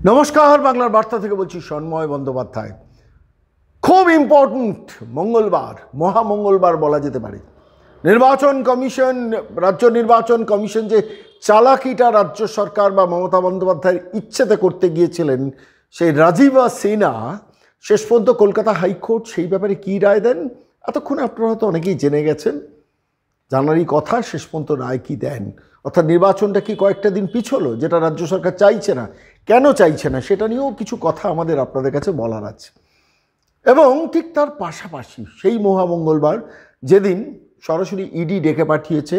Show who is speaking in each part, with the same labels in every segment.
Speaker 1: নমস্কার, বাংলার বার্তা থেকে বলছি সন্ময় বন্দ্যোপাধ্যায়। খুব ইম্পর্ট্যান্ট মঙ্গলবার, মহামঙ্গলবার বলা যেতে পারে। নির্বাচন কমিশন, রাজ্য নির্বাচন কমিশন যে চালাকিটা রাজ্য সরকার বা মমতা বন্দ্যোপাধ্যায়ের ইচ্ছেতে করতে গিয়েছিলেন, সেই রাজীবা সিনহা শেষ পর্যন্ত কলকাতা হাইকোর্ট সেই ব্যাপারে কী রায় দেন এতক্ষণে আপনারা হয়তো অনেকেই জেনে গেছেন। জানারই কথা, শেষ পর্যন্ত রায় কী দেন। অর্থাৎ নির্বাচনটা কি কয়েকটা দিন পিছলো, যেটা রাজ্য সরকার চাইছে না, কেন চাইছে না সেটা নিয়েও কিছু কথা আমাদের আপনাদের কাছে বলার আছে। এবং ঠিক তার পাশাপাশি সেই মহামঙ্গলবার যেদিন সরাসরি ইডি ডেকে পাঠিয়েছে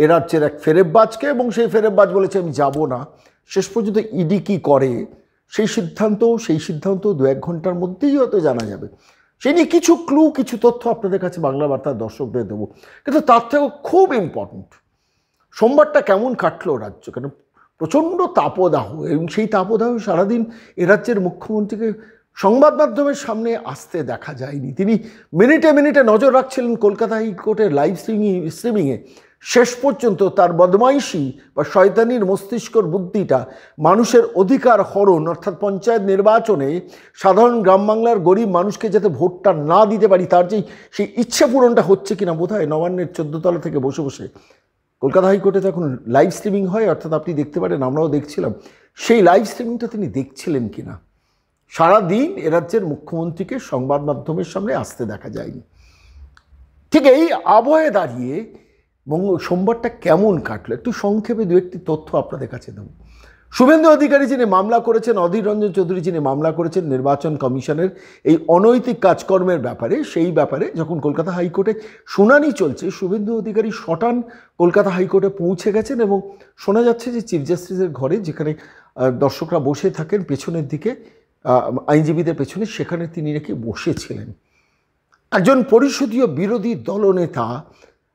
Speaker 1: এ রাজ্যের এক ফেরেববাজকে, এবং সেই ফেরেববাজ বলেছে আমি যাব না। শেষ পর্যন্ত ইডি কি করে সেই সিদ্ধান্ত 2-1 ঘন্টার মধ্যেই হয়তো জানা যাবে। সেই নিয়ে কিছু ক্লু, কিছু তথ্য আপনাদের কাছে বাংলা বার্তার দর্শকদের দেবো। কিন্তু তার থেকেও খুব ইম্পর্ট্যান্ট, সোমবারটা কেমন কাটলো রাজ্য, কেন প্রচণ্ড তাপদাহ, এবং সেই তাপদাহ সারাদিন এ রাজ্যের মুখ্যমন্ত্রীকে সংবাদ মাধ্যমের সামনে আসতে দেখা যায়নি। তিনি মিনিটে মিনিটে নজর রাখছিলেন কলকাতা হাইকোর্টের লাইভ স্ট্রিমিংয়ে। শেষ পর্যন্ত তার বদমাইশি বা শয়তানির মস্তিষ্কর বুদ্ধিটা মানুষের অধিকার হরণ, অর্থাৎ পঞ্চায়েত নির্বাচনে সাধারণ গ্রাম বাংলার গরিব মানুষকে যাতে ভোটটা না দিতে পারি তার সেই ইচ্ছে পূরণটা হচ্ছে কিনা বোধহয় নবান্নের 14 তলা থেকে বসে বসে কলকাতা হাইকোর্টে তো এখন লাইভ স্ট্রিমিং হয়, অর্থাৎ আপনি দেখতে পারেন, আমরাও দেখছিলাম। সেই লাইভ স্ট্রিমিংটা তিনি দেখছিলেন কিনা। সারাদিন এ রাজ্যের মুখ্যমন্ত্রীকে সংবাদ মাধ্যমের সামনে আসতে দেখা যায়নি। ঠিক এই আবহে দাঁড়িয়ে সোমবারটা কেমন কাটলো একটু সংক্ষেপে 2-1টি তথ্য আপনাদের কাছে দেব। শুভেন্দু অধিকারী যিনি মামলা করেছেন, অধীর রঞ্জন চৌধুরী যিনি মামলা করেছেন নির্বাচন কমিশনের এই অনৈতিক কাজকর্মের ব্যাপারে, সেই ব্যাপারে যখন কলকাতা হাইকোর্টে শুনানি চলছে, শুভেন্দু অধিকারী শটান কলকাতা হাইকোর্টে পৌঁছে গেছেন। এবং শোনা যাচ্ছে যে চিফ জাস্টিসের ঘরে, যেখানে দর্শকরা বসে থাকেন পেছনের দিকে আইনজীবীদের পেছনে, সেখানে তিনি নাকি বসেছিলেন। একজন পরিষদীয় বিরোধী দলনেতা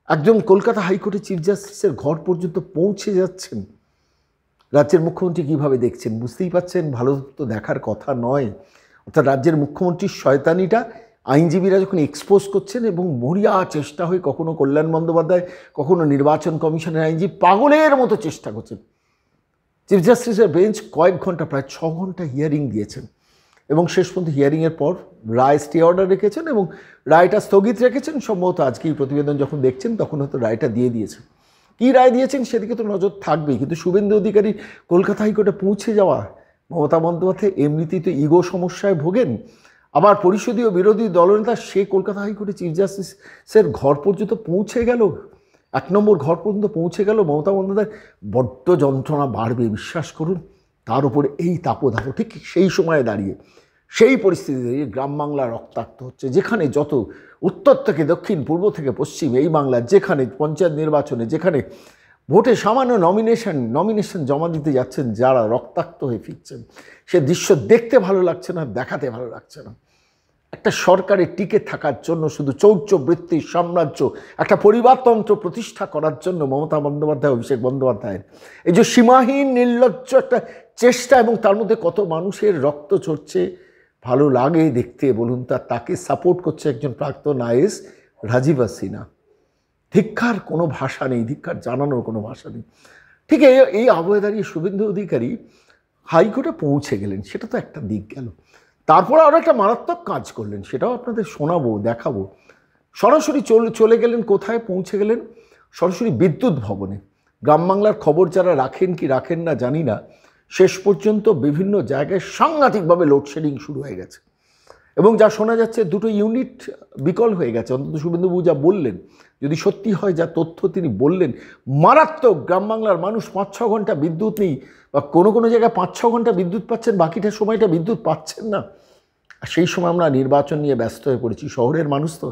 Speaker 1: একজন কলকাতা হাইকোর্টে চিফ জাস্টিসের ঘর পর্যন্ত পৌঁছে যাচ্ছেন। রাজ্যের মুখ্যমন্ত্রী কীভাবে দেখছেন বুঝতেই পাচ্ছেন, ভালো তো দেখার কথা নয়। অর্থাৎ রাজ্যের মুখ্যমন্ত্রীর শয়তানিটা আইনজীবীরা যখন এক্সপোজ করছেন, এবং মরিয়া চেষ্টা হয়ে কখনো কল্যাণ বন্দ্যোপাধ্যায়, কখনো নির্বাচন কমিশনের আইনজীবী পাগলের মতো চেষ্টা করছেন। চিফ জাস্টিসের বেঞ্চ কয়েক ঘন্টা, প্রায় 6 ঘন্টা হিয়ারিং দিয়েছেন, এবং শেষ পর্যন্ত হিয়ারিংয়ের পর রায় স্টে অর্ডার রেখেছেন এবং রায়টা স্থগিত রেখেছেন। সম্ভবত আজকেই প্রতিবেদন যখন দেখছেন তখন হয়তো রায়টা দিয়ে দিয়েছেন। কী রায় দিয়েছেন সেদিকে তো নজর থাকবেই। কিন্তু শুভেন্দু অধিকারী কলকাতা হাইকোর্টে পৌঁছে যাওয়া, মমতা বন্দ্যোপাধ্যায় এমনিতেই তো ইগো সমস্যায় ভোগেন, আবার পরিষদীয় বিরোধী দলনেতা সে কলকাতা হাইকোর্টে চিফ জাস্টিসের ঘর পর্যন্ত পৌঁছে গেল, 1 নম্বর ঘর পর্যন্ত পৌঁছে গেল। মমতা বন্দ্যোপাধ্যায় বড্ড যন্ত্রণা বাড়বে, বিশ্বাস করুন। তার উপরে এই তাপদাহ, ঠিক সেই সময়ে দাঁড়িয়ে, সেই পরিস্থিতি দাঁড়িয়ে গ্রাম বাংলা রক্তাক্ত হচ্ছে, যেখানে যত উত্তর থেকে দক্ষিণ, পূর্ব থেকে পশ্চিম, এই বাংলার যেখানে পঞ্চায়েত নির্বাচনে, যেখানে ভোটে সামান্য নমিনেশন জমা দিতে যাচ্ছেন যারা, রক্তাক্ত হয়ে ফিরছেন, সে দৃশ্য দেখতে ভালো লাগছে না, দেখাতে ভালো লাগছে না। একটা সরকারে টিকে থাকার জন্য, শুধু চৌর্যবৃত্তির সাম্রাজ্য, একটা পরিবারতন্ত্র প্রতিষ্ঠা করার জন্য মমতা বন্দ্যোপাধ্যায়, অভিষেক বন্দ্যোপাধ্যায়ের এই যে সীমাহীন নির্লজ্জ একটা চেষ্টা, এবং তার মধ্যে কত মানুষের রক্ত ঝরছে, ভালো লাগে দেখতে বলুন। তাকে সাপোর্ট করছে একজন প্রাক্তন আইএস রাজীবা সিনহা। ধিক্কার কোনো ভাষা নেই, ধিক্কার জানানোর কোনো ভাষা নেই। ঠিক এই আবহে দাঁড়িয়ে শুভেন্দু অধিকারী হাইকোর্টে পৌঁছে গেলেন, সেটা তো একটা দিক গেল। তারপর আরও একটা মারাত্মক কাজ করলেন, সেটাও আপনাদের শোনাবো, দেখাবো। সরাসরি চলে গেলেন, কোথায় পৌঁছে গেলেন? সরাসরি বিদ্যুৎ ভবনে। গ্রাম বাংলার খবর যারা রাখেন কি রাখেন না জানি না, শেষ পর্যন্ত বিভিন্ন জায়গায় সাংঘাতিকভাবে লোডশেডিং শুরু হয়ে গেছে, এবং যা শোনা যাচ্ছে 2টো ইউনিট বিকল হয়ে গেছে। অন্তত শুভেন্দুবাবু যা বললেন, যদি সত্যি হয়, যা তথ্য তিনি বললেন, মারাত্মক। গ্রাম বাংলার মানুষ 5-6 ঘন্টা বিদ্যুৎ নেই, বা কোনো জায়গায় 5-6 ঘন্টা বিদ্যুৎ পাচ্ছেন, বাকিটা সময়টা বিদ্যুৎ পাচ্ছেন না। আর সেই সময় আমরা নির্বাচন নিয়ে ব্যস্ত হয়ে পড়েছি। শহরের মানুষ তো,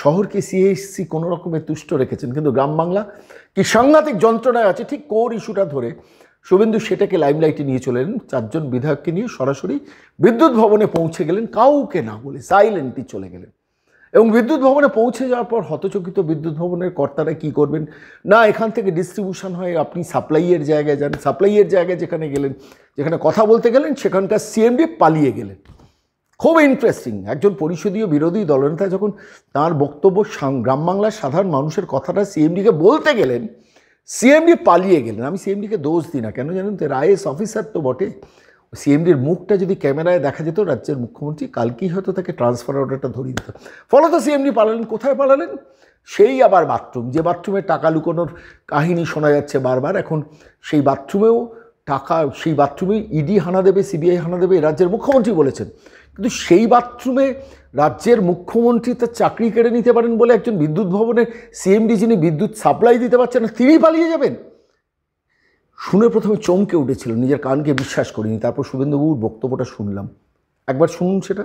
Speaker 1: শহরকে সিএসসি কোনো রকমের তুষ্ট রেখেছেন, কিন্তু গ্রাম বাংলা কি সাংঘাতিক যন্ত্রণায় আছে। ঠিক কোর ইস্যুটা ধরে শুভেন্দু সেটাকে লাইমলাইটে নিয়ে চলে এলেন, 4 জন বিধায়ককে নিয়ে সরাসরি বিদ্যুৎ ভবনে পৌঁছে গেলেন, কাউকে না বলে সাইলেন্টলি চলে গেলেন। এবং বিদ্যুৎ ভবনে পৌঁছে যাওয়ার পর হতচকিত বিদ্যুৎ ভবনের কর্তারা কি করবেন না, এখান থেকে ডিস্ট্রিবিউশন হয়, আপনি সাপ্লাইয়ের জায়গায় যান। সাপ্লাইয়ের জায়গায় যেখানে গেলেন, যেখানে কথা বলতে গেলেন, সেখানকার সিএমডি পালিয়ে গেলেন। খুব ইন্টারেস্টিং, একজন পরিষদীয় বিরোধী দলনেতা যখন তার বক্তব্য গ্রাম বাংলার সাধারণ মানুষের কথাটা সিএমডিকে বলতে গেলেন, সিএমডি পালিয়ে গেলেন। আমি সিএমডিকে দোষ দিই না, কেন জানেন তো, আইএস অফিসার তো বটে, সিএমডির মুখটা যদি ক্যামেরায় দেখা যেত রাজ্যের মুখ্যমন্ত্রী কালকেই হয়তো তাকে ট্রান্সফার অর্ডারটা ধরিয়ে দিত। ফলত সিএমডি পালালেন, কোথায় পালালেন? সেই আবার বাথরুম, যে বাথরুমে টাকা লুকোনোর কাহিনী শোনা যাচ্ছে বারবার, এখন সেই বাথরুমেও টাকা, সেই বাথরুমে ইডি হানা দেবে, সিবিআই হানা দেবে, রাজ্যের মুখ্যমন্ত্রী বলেছেন। কিন্তু সেই বাথরুমে রাজ্যের মুখ্যমন্ত্রী তার চাকরি কেড়ে নিতে পারেন বলে একজন বিদ্যুৎ ভবনের সিএমডি, যিনি বিদ্যুৎ সাপ্লাই দিতে পারছেন না, তিনি পালিয়ে যাবেন? শুনে প্রথমে চমকে উঠেছিল, নিজের কানকে বিশ্বাস করিনি। তারপর শুভেন্দুবাবুর বক্তব্যটা শুনলাম, একবার শুনুন সেটা।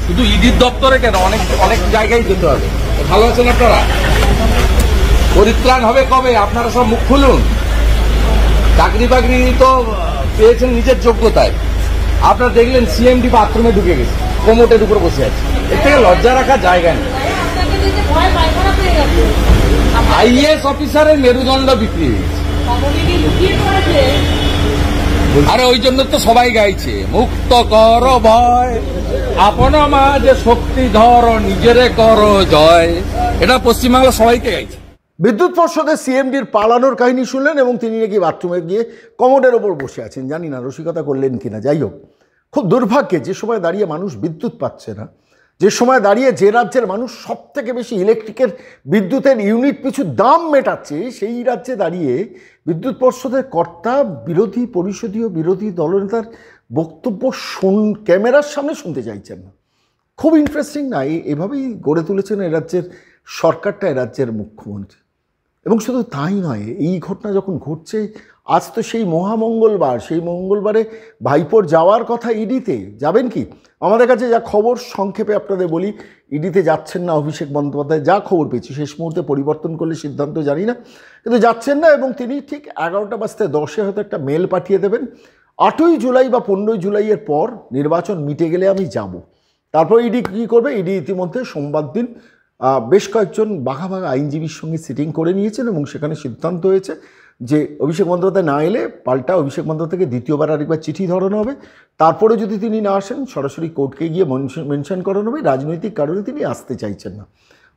Speaker 2: শুধু ইডির দপ্তরে কেন, অনেক অনেক জায়গায় যেতে হবে। ভালো আছেন আপনারা? পরিত্রাণ হবে কবে? আপনারা সব মুখ খুলুন। চাকরি বাকরি তো পেয়েছেন নিজের যোগ্যতায়। আপনারা দেখলেন সিএমডি বাথরুমে ঢুকে গেছে, কোমোটের উপর বসে আছে। এর থেকে লজ্জা রাখার জায়গা নেই। আইএএস অফিসারের মেরুদণ্ড বিক্রি হয়ে গেছে। আরে ওই জন্য তো সবাই গাইছে, মুক্ত কর ভয়, আপন মাঝে শক্তি ধর, নিজেরে কর জয়। এটা পশ্চিমবাংলা সবাইকে গাইছে।
Speaker 1: বিদ্যুৎ পর্ষদের সিএমডির পালানোর কাহিনী শুনলেন এবং তিনি নাকি বাথরুমে গিয়ে কমোডের ওপর বসে আছেন। জানি না রসিকতা করলেন কিনা, যাই হোক, খুব দুর্ভাগ্যে যে সময় দাঁড়িয়ে মানুষ বিদ্যুৎ পাচ্ছে না, যে সময় দাঁড়িয়ে যে রাজ্যের মানুষ সব থেকে বেশি ইলেকট্রিকের বিদ্যুতের ইউনিট পিছু দাম মেটাচ্ছে, সেই রাজ্যে দাঁড়িয়ে বিদ্যুৎ পর্ষদের কর্তা বিরোধী পরিষদীয় বিরোধী দলনেতার বক্তব্য ক্যামেরার সামনে শুনতে চাইছেন না। খুব ইন্টারেস্টিং না? এভাবেই গড়ে তুলেছেন এ রাজ্যের সরকারটা, এ রাজ্যের মুখ্যমন্ত্রী। এবং শুধু তাই নয়, এই ঘটনা যখন ঘটছে, আজ তো সেই মহামঙ্গলবার, সেই মঙ্গলবারে ভাইপোর যাওয়ার কথা ইডিতে। যাবেন কি? আমাদের কাছে যা খবর, সংক্ষেপে আপনাদের বলি, ইডিতে যাচ্ছেন না অভিষেক বন্দ্যোপাধ্যায়, যা খবর পেয়েছি। শেষ মুহূর্তে পরিবর্তন করলে সিদ্ধান্ত জানি না, কিন্তু যাচ্ছেন না। এবং তিনি ঠিক 11:10 হয়তো একটা মেল পাঠিয়ে দেবেন, 8ই জুলাই বা 15ই জুলাইয়ের পর নির্বাচন মিটে গেলে আমি যাব। তারপর ইডি কী করবে? ইডি ইতিমধ্যে সোমবার দিন বেশ কয়েকজন বাঘা বাঘা আইনজীবীর সঙ্গে সিটিং করে নিয়েছেন এবং সেখানে সিদ্ধান্ত হয়েছে যে অভিষেক বন্দ্যোপাধ্যায় না এলে পাল্টা অভিষেক বন্দ্যোপাধ্যায়কে দ্বিতীয়বার আরেকবার চিঠি ধরানো হবে। তারপরে যদি তিনি না আসেন, সরাসরি কোর্টকে গিয়ে মেনশন করানো হবে রাজনৈতিক কারণে তিনি আসতে চাইছেন না।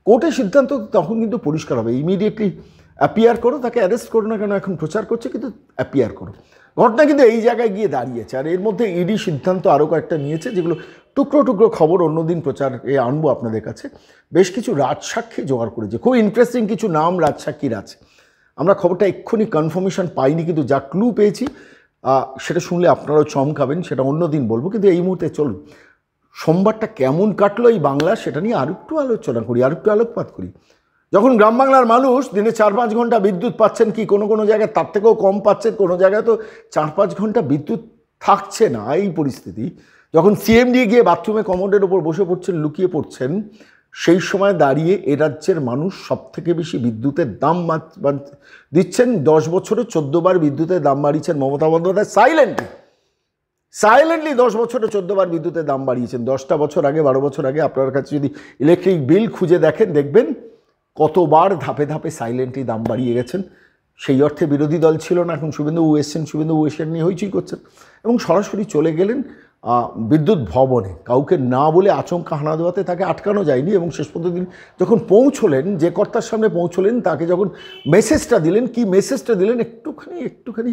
Speaker 1: কোর্টের সিদ্ধান্ত তখন কিন্তু পরিষ্কার হবে, ইমিডিয়েটলি অ্যাপিয়ার করো, তাকে অ্যারেস্ট করো না কেন, এখন প্রচার করছে, কিন্তু অ্যাপিয়ার করো। ঘটনা কিন্তু এই জায়গায় গিয়ে দাঁড়িয়েছে। আর এর মধ্যে ইডি সিদ্ধান্ত আরও কয়েকটা নিয়েছে, যেগুলো টুকরো টুকরো খবর অন্যদিন প্রচারে আনবো আপনাদের কাছে। বেশ কিছু রাজসাক্ষী জোগাড় করেছে, খুব ইন্টারেস্টিং কিছু নাম রাজসাক্ষীর আছে। আমরা খবরটা এক্ষুনি কনফার্মেশন পাইনি, কিন্তু যা ক্লু পেয়েছি সেটা শুনলে আপনারাও চমকাবেন, সেটা অন্যদিন বলবো। কিন্তু এই মুহূর্তে চলুন সোমবারটা কেমন কাটলো এই বাংলা, সেটা নিয়ে আরেকটু আলোচনা করি, আরেকটু আলোকপাত করি। যখন গ্রাম বাংলার মানুষ দিনে 4-5 ঘন্টা বিদ্যুৎ পাচ্ছেন, কি কোনো কোনো জায়গায় তার থেকেও কম পাচ্ছেন, কোনো জায়গায় তো 4-5 ঘন্টা বিদ্যুৎ থাকছে না, এই পরিস্থিতি, যখন সিএমডি গিয়ে বাথরুমে কমোডের ওপর বসে পড়ছেন, লুকিয়ে পড়ছেন, সেই সময় দাঁড়িয়ে এ রাজ্যের মানুষ সবথেকে বেশি বিদ্যুতের দাম দিচ্ছেন। 10 বছরে 14 বার বিদ্যুতের দাম বাড়িয়েছেন মমতা বন্দ্যোপাধ্যায়, সাইলেন্টলি 10 বছরে 14 বার বিদ্যুতের দাম বাড়িয়েছেন। 10টা বছর আগে, 12 বছর আগে আপনার কাছে যদি ইলেকট্রিক বিল খুঁজে দেখেন, দেখবেন কতবার ধাপে ধাপে সাইলেন্টলি দাম বাড়িয়ে গেছেন। সেই অর্থে বিরোধী দল ছিল না, এখন শুভেন্দুবাবু এসছেন, শুভেন্দুবাবু এসে নিয়ে হইচই করছেন এবং সরাসরি চলে গেলেন বিদ্যুৎ ভবনে। কাউকে না বলে আচমকা হানা দেওয়াতে তাকে আটকানো যায়নি এবং শেষ পর্যন্ত দিন যখন পৌঁছলেন, যে কর্তার সামনে পৌঁছলেন, তাকে যখন মেসেজটা দিলেন, কি মেসেজটা দিলেন একটুখানি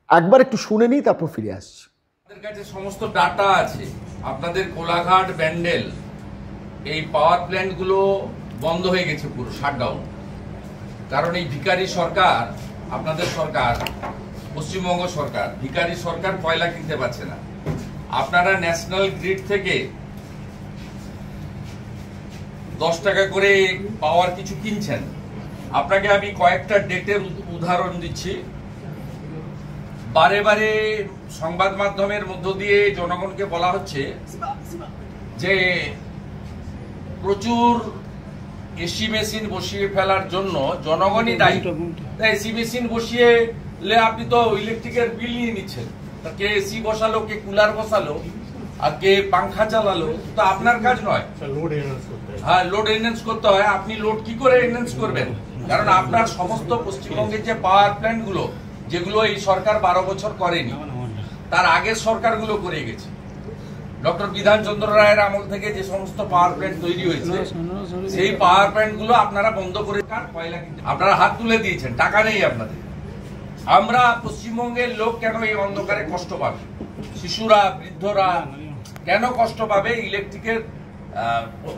Speaker 1: একবার একটু শুনে নিই, তারপর ফিরে আসছি।
Speaker 2: আপনাদের কাছে সমস্ত ডাটা আছে। আপনাদের কোলাঘাট, ব্যান্ডেল এই পাওয়ার প্ল্যান্টগুলো বন্ধ হয়ে গেছে, পুরো শাটডাউন। কারণ এই ভিখারি সরকার, আপনাদের সরকার, পশ্চিমবঙ্গ সরকার, ভিখারি সরকার কয়লা কিনতে পারছে না। আপনারা ন্যাশনাল গ্রিড থেকে 10 টাকা করে পাওয়ার কিছু কিনছেন। আপনাকে আমি কয়েকটা ডেটের উদাহরণ দিচ্ছি। বারে বারে সংবাদ মাধ্যমের মধ্য দিয়ে জনগণকে বলা হচ্ছে যে প্রচুর এসি মেশিন বসিয়ে ফেলার জন্য জনগণই দায়ী। এসি মেশিন বসিয়ে আপনি তো ইলেকট্রিকের বিল নিয়ে নিচ্ছেন, কে এসি বসালো, কে কুলার বসালো, আর কে পাংখা চালালো, তো আপনার কাজ নয়। হ্যাঁ, লোড এনহ্যান্স করতে হয়। আপনি লোড কি করে এনহ্যান্স করবেন? কারণ আপনার সমস্ত পশ্চিমবঙ্গের যে পাওয়ার প্ল্যান্ট গুলো, যেগুলো এই সরকার 12 বছর করেনি, তার আগের সরকারগুলো করে গেছে। ডক্টর বিধান চন্দ্র রায়ের আমল থেকে যে সমস্ত পাওয়ার প্ল্যান্ট তৈরি হয়েছে, সেই পাওয়ার প্ল্যান্ট গুলো আপনারা বন্ধ করে আপনারা হাত তুলে দিয়েছেন, টাকা নেই আপনাদের। আমরা পশ্চিমবঙ্গের লোক কেন এই অন্ধকারে কষ্ট পাবে? শিশুরা, বৃদ্ধরা কেন কষ্ট পাবে? ইলেকট্রিকের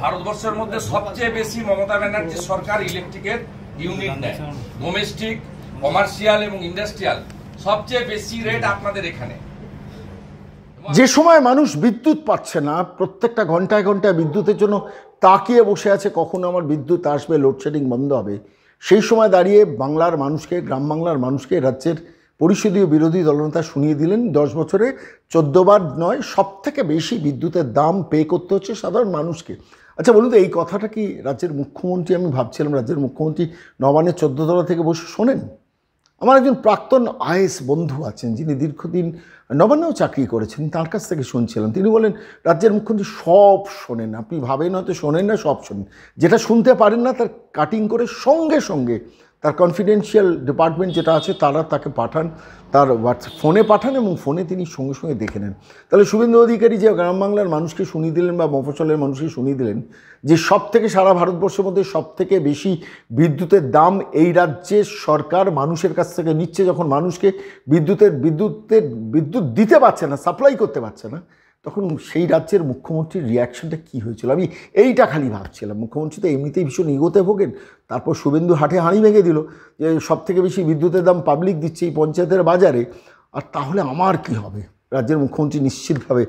Speaker 2: ভারতবর্ষের মধ্যে সবচেয়ে বেশি মমতা ব্যানার্জির সরকার ইলেকট্রিকের ইউনিট নেয়, ডোমেস্টিক, কমার্শিয়াল এবং ইন্ডাস্ট্রিয়াল সবচেয়ে বেশি রেট আপনাদের এখানে।
Speaker 1: যে সময় মানুষ বিদ্যুৎ পাচ্ছে না, প্রত্যেকটা ঘন্টায় ঘন্টায় বিদ্যুতের জন্য তাকিয়ে বসে আছে কখন আমার বিদ্যুৎ আসবে, লোডশেডিং বন্ধ হবে, সেই সময় দাঁড়িয়ে বাংলার মানুষকে, গ্রাম বাংলার মানুষকে রাজ্যের পরিষদীয় বিরোধী দলনেতা শুনিয়ে দিলেন 10 বছরে 14 বার নয়, সব থেকে বেশি বিদ্যুতের দাম পে করতে হচ্ছে সাধারণ মানুষকে। আচ্ছা বলুন তো, এই কথাটা কি রাজ্যের মুখ্যমন্ত্রী, আমি ভাবছিলাম রাজ্যের মুখ্যমন্ত্রী নবান্নের 14 তলা থেকে বসে শোনেন? আমার একজন প্রাক্তন আইএস বন্ধু আছেন যিনি দীর্ঘদিন নবান্নেও চাকরি করেছেন, তার কাছ থেকে শুনছিলাম। তিনি বলেন রাজ্যের মুখ্যমন্ত্রী সব শোনেন, আপনি ভাবেন হয়তো শোনেন না, সব শোনেন, যেটা শুনতে পারেন না তার কাটিং করে সঙ্গে সঙ্গে তার কনফিডেন্সিয়াল ডিপার্টমেন্ট যেটা আছে তারা তাকে পাঠান, তার ফোনে পাঠান এবং ফোনে তিনি সঙ্গে সঙ্গে দেখে নেন। তাহলে শুভেন্দু অধিকারী যে গ্রাম বাংলার মানুষকে শুনিয়ে দিলেন বা মফস্বলের মানুষকে শুনিয়ে দিলেন যে সব থেকে সারা ভারতবর্ষের মধ্যে সব থেকে বেশি বিদ্যুতের দাম এই রাজ্যের সরকার মানুষের কাছ থেকে নিচ্ছে, যখন মানুষকে বিদ্যুৎ দিতে পারছে না, সাপ্লাই করতে পারছে না, তখন সেই রাজ্যের মুখ্যমন্ত্রীর রিয়াকশনটা কী হয়েছিল? আমি এইটা খালি ভাবছিলাম। মুখ্যমন্ত্রী তো এমনিতেই ভীষণ ইগোতে ভোগেন, তারপর শুভেন্দু হাটে হাঁড়ি ভেঙে দিল যে সব থেকে বেশি বিদ্যুতের দাম পাবলিক দিচ্ছে এই পঞ্চায়েতের বাজারে, আর তাহলে আমার কি হবে? রাজ্যের মুখ্যমন্ত্রী নিশ্চিতভাবে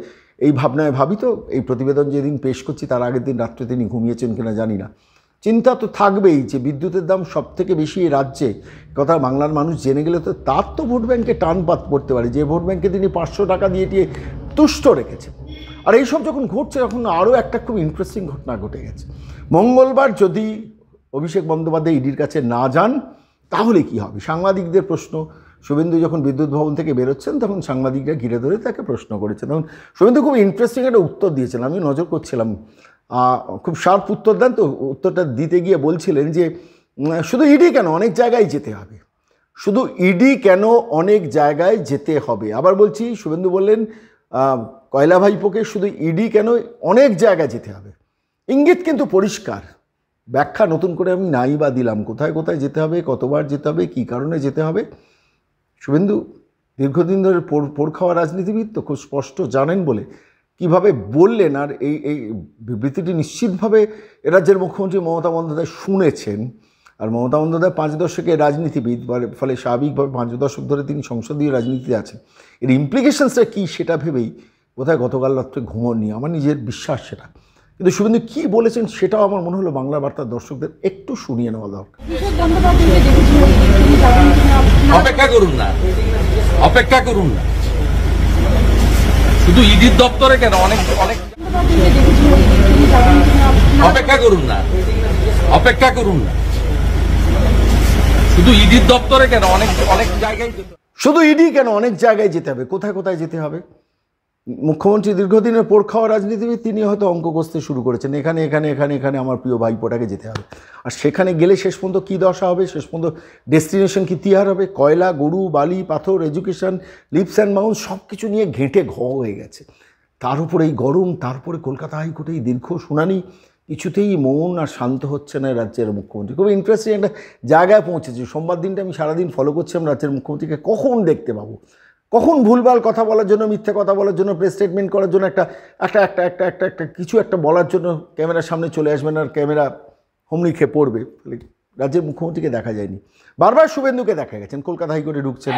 Speaker 1: এই ভাবনায় ভাবি তো এই প্রতিবেদন যেদিন পেশ করছি তার আগের দিন রাত্রে তিনি ঘুমিয়েছেন কিনা জানি না, চিন্তা তো থাকবেই যে বিদ্যুতের দাম সব থেকে বেশি এই রাজ্যে, কথা বাংলার মানুষ জেনে গেলে তো তার তো ভোট ব্যাংকে টানপাত পড়তে পারে, যে ভোট ব্যাংকে তিনি 500 টাকা দিয়ে তুষ্ট রেখেছে। আর এইসব যখন ঘটছে তখন আরও একটা খুব ইন্টারেস্টিং ঘটনা ঘটে গেছে। মঙ্গলবার যদি অভিষেক বন্দ্যোপাধ্যায় ইডির কাছে না যান তাহলে কি হবে? সাংবাদিকদের প্রশ্ন, শুভেন্দু যখন বিদ্যুৎ ভবন থেকে বেরোচ্ছেন তখন সাংবাদিকরা ঘিরে ধরে তাকে প্রশ্ন করেছেন, তখন শুভেন্দু খুব ইন্টারেস্টিং একটা উত্তর দিয়েছেন, আমি নজর করছিলাম, খুব শার্প উত্তর দেন। তো উত্তরটা দিতে গিয়ে বলছিলেন যে শুধু ইডি কেন, অনেক জায়গায় যেতে হবে, শুধু ইডি কেন, অনেক জায়গায় যেতে হবে। আবার বলছি, শুভেন্দু বললেন কয়লা ভাইপোকে শুধু ইডি কেন, অনেক জায়গায় যেতে হবে। ইঙ্গিত কিন্তু পরিষ্কার, ব্যাখ্যা নতুন করে আমি নাই বা দিলাম, কোথায় কোথায় যেতে হবে, কতবার যেতে হবে, কী কারণে যেতে হবে। শুভেন্দু দীর্ঘদিন ধরে পোড় খাওয়া রাজনীতিবিদ, তো খুব স্পষ্ট জানেন বলে কিভাবে বললেন। আর এই বিবৃতিটি নিশ্চিতভাবে রাজ্যের মুখ্যমন্ত্রী মমতা বন্দ্যোপাধ্যায় শুনেছেন। আর মমতা বন্দ্যোপাধ্যায় 5 দশকের রাজনীতিবিদ, ফলে স্বাভাবিকভাবে 5 দশক ধরে তিনি সংসদীয় রাজনীতিতে আছেন। এর ইমপ্লিকেশনসটা কী সেটা ভেবেই বোধহয় গতকাল রাত্রে ঘুমোননি, আমার নিজের বিশ্বাস সেটা। কিন্তু শুভেন্দু কী বলেছেন সেটাও আমার মনে হলো বাংলা বার্তার দর্শকদের একটু শুনিয়ে নেওয়া দরকার।
Speaker 2: অপেক্ষা করুন না, অপেক্ষা করুন না, শুধু ইডির দপ্তরে কেন, অনেক অপেক্ষা করুন না, অপেক্ষা করুন না, শুধু ইডির দপ্তরে কেন, অনেক জায়গায়,
Speaker 1: শুধু ইডি কেন, অনেক জায়গায় যেতে হবে। কোথায় কোথায় যেতে হবে? মুখ্যমন্ত্রী দীর্ঘদিনের পোড় খাওয়া রাজনীতিবিদ, তিনি হয়তো অঙ্ক কষতে শুরু করেছেন, এখানে এখানে এখানে এখানে আমার প্রিয় ভাইপোটাকে যেতে হবে। আর সেখানে গেলে শেষ পর্যন্ত কী দশা হবে, শেষ পর্যন্ত ডেস্টিনেশন কি তিহার হবে? কয়লা, গরু, বালি, পাথর, এডুকেশন, লিপস অ্যান্ড মাউন্ট সব কিছু নিয়ে ঘেঁটে হয়ে গেছে। তার উপরে এই গরম, তারপরে কলকাতা হাইকোর্টে এই দীর্ঘ শুনানি, কিছুতেই মন আর শান্ত হচ্ছে না রাজ্যের মুখ্যমন্ত্রী। খুব ইন্টারেস্টিং একটা জায়গায় পৌঁছেছে। সোমবার দিনটা আমি সারাদিন ফলো করছিলাম রাজ্যের মুখ্যমন্ত্রীকে, কখন দেখতে পাবো, কখন ভুলভাল কথা বলার জন্য, মিথ্যে কথা বলার জন্য, প্রেস স্টেটমেন্ট করার জন্য একটা কিছু একটা বলার জন্য ক্যামেরার সামনে চলে আসবেন আর ক্যামেরা হুমড়ি খেয়ে পড়বে। রাজ্যের মুখ্যমন্ত্রীকে দেখা যায়নি। বারবার শুভেন্দুকে দেখা গেছেন, কলকাতা হাইকোর্টে ঢুকছেন,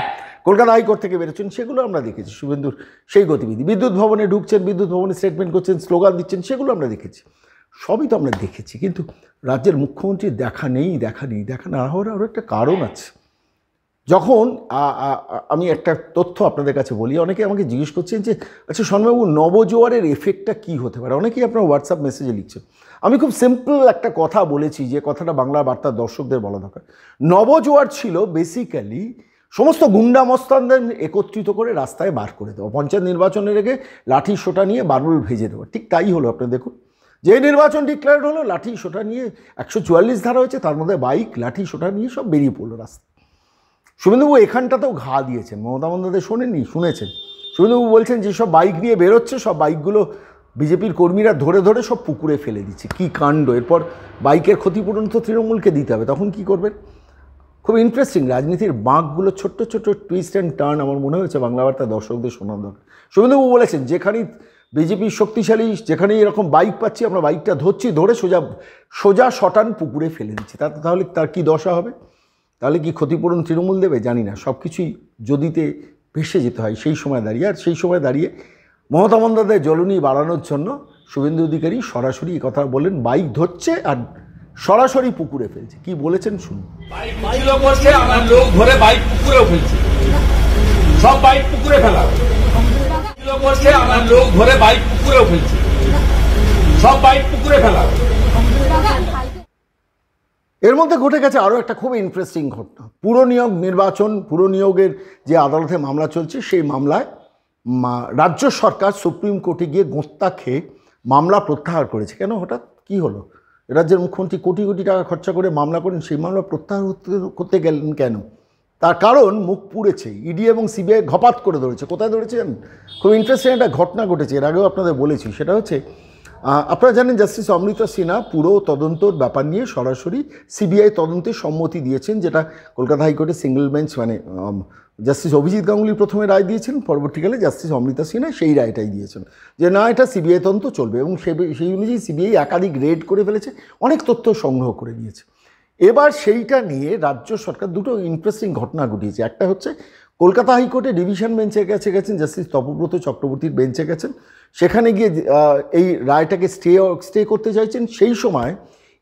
Speaker 1: কলকাতা হাইকোর্ট থেকে বেরোচ্ছেন, সেগুলো আমরা দেখেছি। শুভেন্দুর সেই গতিবিধি, বিদ্যুৎ ভবনে ঢুকছেন, বিদ্যুৎ ভবনে স্টেটমেন্ট করছেন, স্লোগান দিচ্ছেন, সেগুলো আমরা দেখেছি, সবই তো আমরা দেখেছি। কিন্তু রাজ্যের মুখ্যমন্ত্রীর দেখা না হওয়ার আরও একটা কারণ আছে। যখন আমি একটা তথ্য আপনাদের কাছে বলি, অনেকে আমাকে জিজ্ঞেস করছেন যে আচ্ছা শর্মাবাবু, নবজোয়ারের এফেক্টটা কী হতে পারে? অনেকেই আপনার হোয়াটসঅ্যাপ মেসেজে লিখছেন। আমি খুব সিম্পল একটা কথা বলেছি, যে কথাটা বাংলা বার্তার দর্শকদের বলা দরকার। নবজোয়ার ছিল বেসিক্যালি সমস্ত গুন্ডা মস্তানদের একত্রিত করে রাস্তায় বার করে দেওয়া, পঞ্চায়েত নির্বাচনের আগে লাঠি সোটা নিয়ে বারুল ভেজে দেওয়া। ঠিক তাই হলো। আপনি দেখুন, যে নির্বাচন ডিক্লেয়ার হলো, লাঠি সোটা নিয়ে 144 ধারা হয়েছে, তার মধ্যে বাইক, লাঠি সোটা নিয়ে সব বেরিয়ে পড়লো রাস্তায়। শুভেন্দুবাবু এখানটাতেও ঘা দিয়েছেন, মমতা বন্দ্যোপাধ্যায় শোনেননি, শুনেছেন। শুভেন্দুবাবু বলছেন যে সব বাইক নিয়ে বেরোচ্ছে, সব বাইকগুলো বিজেপির কর্মীরা ধরে ধরে সব পুকুরে ফেলে দিচ্ছে। কী কাণ্ড! এরপর বাইকের ক্ষতিপূরণ তো তৃণমূলকে দিতে হবে, তখন কি করবেন? খুব ইন্টারেস্টিং রাজনীতির বাঁকগুলো, ছোট্ট ছোট্ট টুইস্ট অ্যান্ড টার্ন আমার মনে হয়েছে বাংলা বার্তা দর্শকদের শোনা দরকার। শুভেন্দুবাবু বলেছেন, যেখানেই বিজেপি শক্তিশালী, যেখানেই এরকম বাইক পাচ্ছি আমরা বাইকটা ধরছি, ধরে সোজা শটান পুকুরে ফেলে দিচ্ছি। তাহলে তার কি দশা হবে? তাহলে কি ক্ষতিপূরণ তৃণমূল দেবে? জানি না। সব কিছুই যদিতে ভেসে যেতে হয় সেই সময় দাঁড়িয়ে। আর সেই সময় দাঁড়িয়ে মমতা বন্দ্যোপাধ্যায় জ্বলুনি বাড়ানোর জন্য শুভেন্দু অধিকারী সরাসরি এই কথা বললেন, বাইক ধরছে আর সরাসরি পুকুরে ফেলছে। কি বলেছেন শুনুন।
Speaker 2: আমার লোক ধরে বাইক পুকুরেও ফেলছে, সব বাইক পুকুরে ফেলা করছে, আমার লোক ধরে বাইক পুকুরেও ফেলছে, সব বাইক পুকুরে ফেলা।
Speaker 1: এর মধ্যে ঘটে গেছে আরও একটা খুব ইন্টারেস্টিং ঘটনা। পুর নিয়োগের যে আদালতে মামলা চলছে, সেই মামলায় রাজ্য সরকার সুপ্রিম কোর্টে গিয়ে গোঁত্তা খেয়ে মামলা প্রত্যাহার করেছে। কেন, হঠাৎ কি হলো? রাজ্যের মুখ্যমন্ত্রী কোটি কোটি টাকা খরচা করে মামলা করেন, সেই মামলা প্রত্যাহার করতে গেলেন কেন? তার কারণ মুখ পুড়েছে। ইডি এবং সিবিআই ঘপাত করে ধরেছে। কোথায় ধরেছেন? খুব ইন্টারেস্টিং একটা ঘটনা ঘটেছে, এর আগেও আপনাদের বলেছি। সেটা হচ্ছে, আপনারা জানেন জাস্টিস অমৃতা সিনহা পুরো তদন্তর ব্যাপার নিয়ে সরাসরি সিবিআই তদন্তে সম্মতি দিয়েছেন, যেটা কলকাতা হাইকোর্টের single bench justice Abhijit Ganguly প্রথমে রায় দিয়েছেন, পরবর্তীকালে জাস্টিস অমৃতা সিনহা সেই রায়টাই দিয়েছেন যে না, এটা সিবিআই তদন্ত চলবে। এবং সেই অনুযায়ী সিবিআই একাধিক রেড করে ফেলেছে, অনেক তথ্য সংগ্রহ করে নিয়েছে। এবার সেইটা নিয়ে রাজ্য সরকার দুটো ইন্টারেস্টিং ঘটনা ঘটিয়েছে। একটা হচ্ছে, কলকাতা হাইকোর্টে ডিভিশন বেঞ্চে গেছেন জাস্টিস তপব্রত চক্রবর্তীর বেঞ্চে গেছেন, সেখানে গিয়ে এই রায়টাকে স্টে করতে চাইছেন। সেই সময়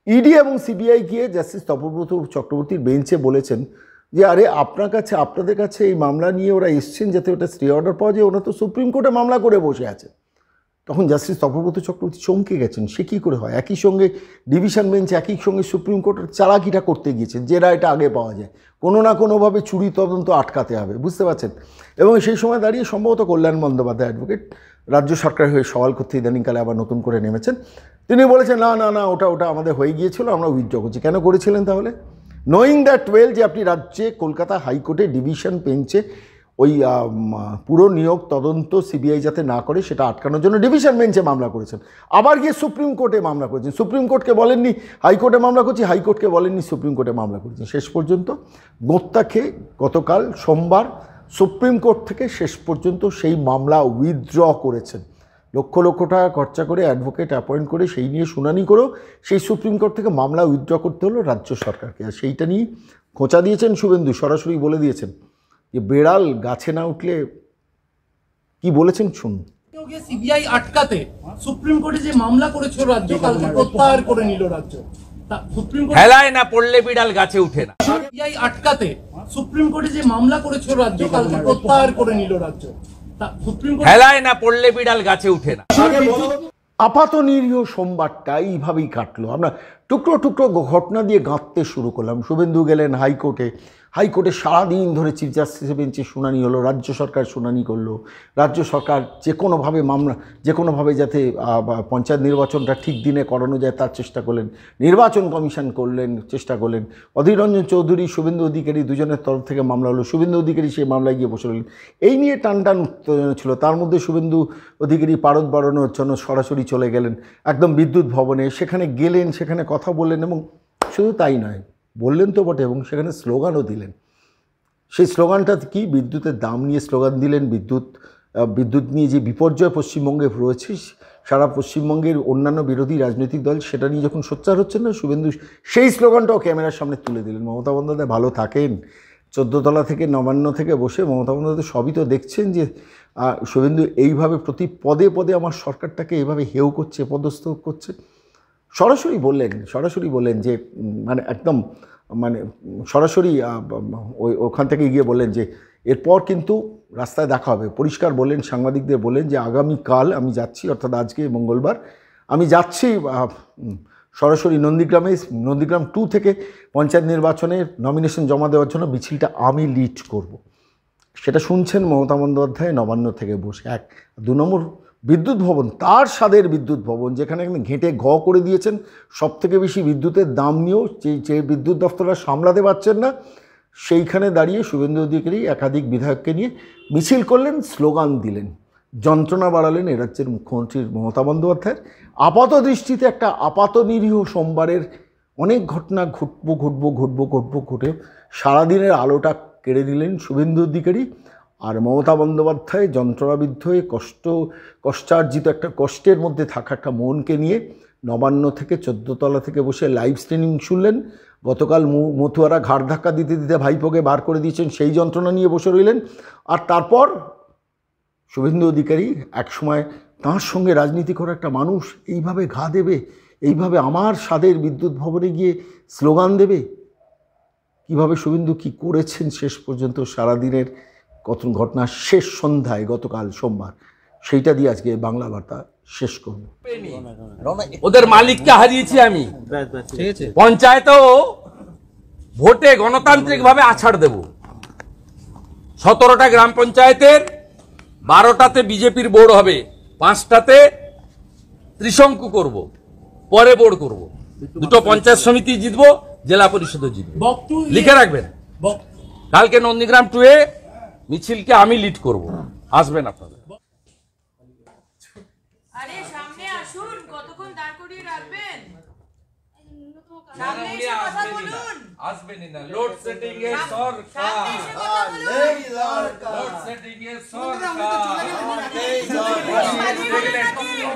Speaker 1: ইডি এবং সিবিআই গিয়ে জাস্টিস তপব্রত চক্রবর্তীর বেঞ্চে বলেছেন যে আরে আপনাদের কাছে এই মামলা নিয়ে ওরা এসছেন যাতে ওটা স্টে অর্ডার পাওয়া যায়, ওরা তো সুপ্রিম কোর্টে মামলা করে বসে আছে। তখন জাস্টিস তপব্রত চক্রবর্তী চমকে গেছেন, সে কী করে হয়? একই সঙ্গে ডিভিশন বেঞ্চ, একই সঙ্গে সুপ্রিম কোর্টের চালাকিটা করতে গিয়েছেন যে রায়টা আগে পাওয়া যায়, কোনো না কোনোভাবে চুরি তদন্ত আটকাতে হবে, বুঝতে পারছেন? এবং সেই সময় দাঁড়িয়ে সম্ভবত কল্যাণ বন্দ্যোপাধ্যায় অ্যাডভোকেট রাজ্য সরকারের হয়ে সওয়াল করতে ইদানিংকালে আবার নতুন করে নেমেছেন। তিনি বলেছেন না না না, ওটা আমাদের হয়ে গিয়েছিল, আমরা উইথড্র করছি। কেন করেছিলেন তাহলে? নোয়িং দ্যাট ওয়েল যে আপনি রাজ্যে কলকাতা হাইকোর্টে ডিভিশন বেঞ্চে ওই পুরো নিয়োগ তদন্ত সিবিআই যাতে না করে সেটা আটকানোর জন্য ডিভিশন বেঞ্চে মামলা করেছেন। আবার গিয়ে সুপ্রিম কোর্টে মামলা করেছেন। সুপ্রিম কোর্টকে বলেননি হাইকোর্টে মামলা করছি, হাইকোর্টকে বলেননি সুপ্রিম কোর্টে মামলা করেছেন। শেষ পর্যন্ত গোঁত্তা খেয়ে গতকাল সোমবার সুপ্রিম কোর্ট থেকে শেষ পর্যন্ত সেই মামলা উইথড্র করেছেন। লক্ষ লক্ষ টাকা খরচা করে অ্যাডভোকেট অ্যাপয়েন্ট করে সেই নিয়ে শুনানি করেও সেই সুপ্রিম কোর্ট থেকে মামলা উইথড্র করতে হলো রাজ্য সরকারকে। আর সেইটা নিয়ে খোঁচা দিয়েছেন শুভেন্দু, সরাসরি বলে দিয়েছেন যে বেড়াল গাছে না উঠলে কি বলেছেন শুনুন।
Speaker 3: সিবিআই আটকাতে সুপ্রিম কোর্টে যে মামলা করেছে রাজ্য, কালকে প্রত্যাহার করে নিল রাজ্য। সুপ্রিম কোর্ট
Speaker 2: হেলায় না পড়লে বিড়াল গাছে উঠে না।
Speaker 3: সিবিআই আটকাতে সুপ্রিম কোর্টে যে মামলা করেছে রাজ্য, কালকে প্রত্যাহার করে নিল রাজ্য। সুপ্রিম কোর্ট
Speaker 2: হেলায় না পড়লে বিড়াল গাছে উঠে না।
Speaker 1: আপাত নিরীহ সোমবারটা এইভাবেই কাটলো। আমরা টুকরো টুকরো ঘটনা দিয়ে গাঁথতে শুরু করলাম। শুভেন্দু গেলেন হাইকোর্টে সারাদিন ধরে চিফ জাস্টিসের বেঞ্চে শুনানি হলো, রাজ্য সরকার শুনানি করলো। রাজ্য সরকার যে কোনোভাবে যাতে পঞ্চায়েত নির্বাচনটা ঠিক দিনে করানো যায় তার চেষ্টা করলেন। নির্বাচন কমিশন চেষ্টা করলেন। অধীর রঞ্জন চৌধুরী, শুভেন্দু অধিকারী দুজনের তরফ থেকে মামলা হলো। শুভেন্দু অধিকারী সেই মামলায় গিয়ে বসে রইলেন। এই নিয়ে টানটান উত্তেজনা ছিল। তার মধ্যে শুভেন্দু অধিকারী পারদ বাড়ানোর জন্য সরাসরি চলে গেলেন একদম বিদ্যুৎ ভবনে। সেখানে গেলেন, সেখানে কথা বললেন, এবং শুধু তাই নয়, বললেন তো বটে, এবং সেখানে স্লোগানও দিলেন। সেই স্লোগানটা কি? বিদ্যুতের দাম নিয়ে স্লোগান দিলেন। বিদ্যুৎ নিয়ে যে বিপর্যয় পশ্চিমবঙ্গে রয়েছে, সারা পশ্চিমবঙ্গের অন্যান্য বিরোধী রাজনৈতিক দল সেটা নিয়ে যখন সোচ্চার হচ্ছেন না, শুভেন্দু সেই স্লোগানটাও ক্যামেরার সামনে তুলে দিলেন। মমতা বন্দ্যোপাধ্যায় ভালো থাকেন, 14 তলা থেকে নবান্ন থেকে বসে মমতা বন্দ্যোপাধ্যায় সবই তো দেখছেন যে শুভেন্দু এইভাবে প্রতি পদে পদে আমার সরকারটাকে এইভাবে হেয় করছে, পদস্থ করছে। সরাসরি বললেন যে একদম সরাসরি ওখান থেকে গিয়ে বললেন যে এরপর কিন্তু রাস্তায় দেখা হবে। পরিষ্কার বললেন, সাংবাদিকদের বললেন যে আগামীকাল আমি যাচ্ছি, অর্থাৎ আজকে মঙ্গলবার আমি যাচ্ছি সরাসরি নন্দীগ্রাম 2 থেকে পঞ্চায়েত নির্বাচনের নমিনেশন জমা দেওয়ার জন্য মিছিলটা আমি লিড করব। সেটা শুনছেন মমতা বন্দ্যোপাধ্যায় নবান্ন থেকে বসে। 2 নম্বর বিদ্যুৎ ভবন, তার স্বাদের বিদ্যুৎ ভবন, যেখানে ঘেঁটে করে দিয়েছেন। সবথেকে বেশি বিদ্যুতের দাম নিয়েও যে বিদ্যুৎ দফতররা সামলাতে পারছেন না, সেইখানে দাঁড়িয়ে শুভেন্দু অধিকারী একাধিক বিধায়ককে নিয়ে মিছিল করলেন, স্লোগান দিলেন, যন্ত্রণা বাড়ালেন এ রাজ্যের মুখ্যমন্ত্রীর মমতা বন্দ্যোপাধ্যায়ের। আপাত দৃষ্টিতে একটা আপাত নিরীহ সোমবারের অনেক ঘটনা ঘটে সারাদিনের আলোটা কেড়ে নিলেন শুভেন্দু অধিকারী। আর মমতা বন্দ্যোপাধ্যায় যন্ত্রণাবিদ্ধ হয়ে কষ্টার্জিত একটা কষ্টের মধ্যে থাকা একটা মনকে নিয়ে নবান্ন থেকে 14 তলা থেকে বসে লাইভ স্ট্রিমিং শুনলেন। গতকাল মতুয়ারা ঘাড় ধাক্কা দিতে দিতে ভাইপোকে বার করে দিয়েছেন, সেই যন্ত্রণা নিয়ে বসে রইলেন। আর তারপর শুভেন্দু অধিকারী একসময় তাঁর সঙ্গে রাজনীতি করা একটা মানুষ এইভাবে ঘা দেবে, এইভাবে আমার স্বাদের বিদ্যুৎ ভবনে গিয়ে স্লোগান দেবে। কিভাবে শুভেন্দু কি করেছেন শেষ পর্যন্ত সারাদিনের কত ঘটনা শেষ সন্ধ্যায় গতকাল সোমবার, সেইটা দিয়ে আজকে বাংলা বার্তা শেষ করব।
Speaker 2: ওদের মালিককে হারিয়েছি আমি, পঞ্চায়েতেও ভোটে গণতান্ত্রিক ভাবে আছাড় দেব। 17টা গ্রাম পঞ্চায়েতের 12টাতে বিজেপির বোর্ড হবে, 5টাতে ত্রিশঙ্কু করব, পরে বোর্ড করব। 2টো পঞ্চায়েত সমিতি জিতবো, জেলা পরিষদও জিতবো, লিখে রাখবেন। কালকে নন্দীগ্রাম 2-এ মিছিলকে আমি লিড করব, আসবেন আপনারা।
Speaker 4: আরে সামনে আসুন, কতক্ষণ দাঁড় করিয়ে রাখবেন? সামনে এসে কথা বলুন।
Speaker 2: আসবেনই না, লোড সেটিং এর সরকার,
Speaker 4: সামনে এসে কথা বলুন।
Speaker 2: লোড সেটিং এর সরকার।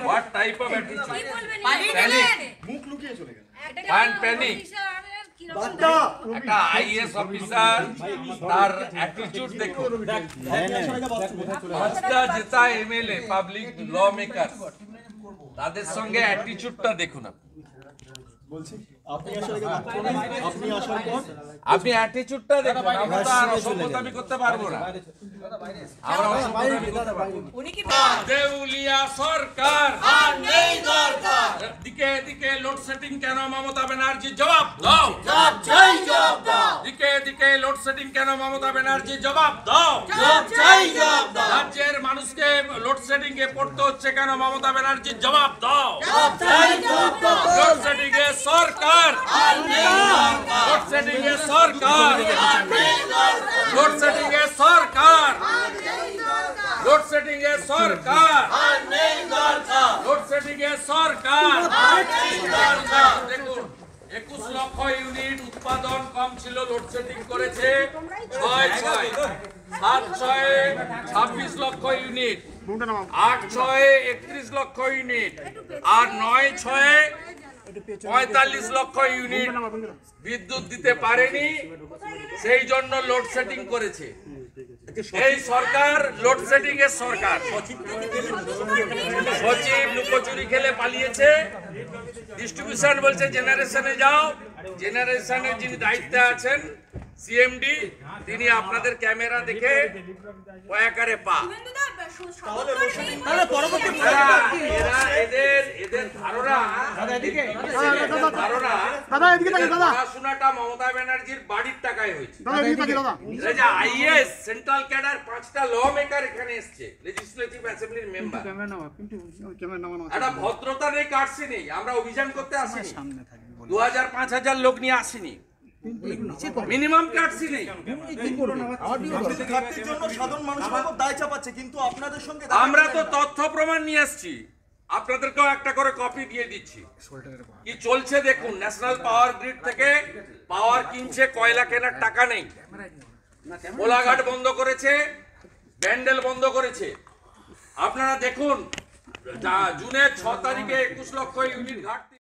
Speaker 2: What type of attitude?
Speaker 4: পালিয়ে গেলেন।
Speaker 2: মুখ লুকিয়ে চলে গেল। প্যানিক। একটা আইএস অফিসার, তার অ্যাটিটিউড দেখুন। 5টা জেতা এমএলএ, পাবলিক ল মেকার, তাদের সঙ্গে অ্যাটিটিউডটা দেখুন। আপনি অ্যাটিটিউডটা দেখুন। আমরা তো আর অসভ্যতামি করতে পারবো না, আমরা অসভ্যতামি করতে পারবো না। দেউলিয়া সরকার আর নেই দরকার। দিকে দিকে লোড সেটিং কেন মমতা ব্যানার্জি? জবাব দাও, জবাব চাই, জবাব দাও। দিকে দিকে লোড সেটিং কেন মমতা ব্যানার্জি? জবাব দাও, জবাব চাই, জবাব দাও। রাজ্যের মানুষকে লোড সেটিং এ পড়তে হচ্ছে কেন মমতা ব্যানার্জি? জবাব দাও, জবাব চাই, জবাব দাও। লোড সেটিং এ সরকার আর নেই দরকার। লোড সেটিং এ সরকার আর নেই দরকার। লোড সেটিং এ সরকার আর নেই দরকার। লোড সেটিং এ সরকার আর নেই দরকার। লোড সেটিং এ সরকার আর নেই দরকার। দেখুন, 21 লক্ষ ইউনিট উৎপাদন কম ছিল, লোডশেডিং করেছে 6-6, 7-6 26 লক্ষ ইউনিট, 8-6 31 লক্ষ ইউনিট, আর 9-6 45 লক্ষ ইউনিট বিদ্যুৎ দিতে পারেনি, সেই জন্য লোডশেডিং করেছে। এই সরকার লোডশেডিং এর সরকার। সচিব লুকোচুরি খেলে পালিয়েছে, ডিস্ট্রিবিউশন বলছে জেনারেশনে যাও। জেনারেশনের যিনি দায়িত্বে আছেন সিএমডি, তিনি আপনাদের ক্যামেরা দেখে কয়াকারে পা। এদের ধারণা পড়াশোনাটা মমতা ব্যানার্জির বাড়ির টাকায় হয়েছে। আইএস সেন্ট্রাল ক্যাডার 5টা ল মেকার এখানে এসছে, লেজিসলেটিভ অ্যাসেম্বলির মেম্বার। একটা ভদ্রতা নেই, কাটছি নেই। আমরা অভিযান করতে আসিনি, 2000-5000 লোক নিয়ে আসিনি, মিনিমাম কাটছি নেই। আমরা তো তথ্য প্রমাণ নিয়ে আসছি, আপনাদেরকেও একটা করে কপি দিয়ে দিচ্ছি। কি চলছে দেখুন, ন্যাশনাল পাওয়ার গ্রিড থেকে পাওয়ার কিনছে, কয়লা কেনার টাকা নেই। কোলাঘাট বন্ধ করেছে, ব্যান্ডেল বন্ধ করেছে। আপনারা দেখুন, জুনের 6 তারিখে 21 লক্ষ ইউনিট ঘাটতি।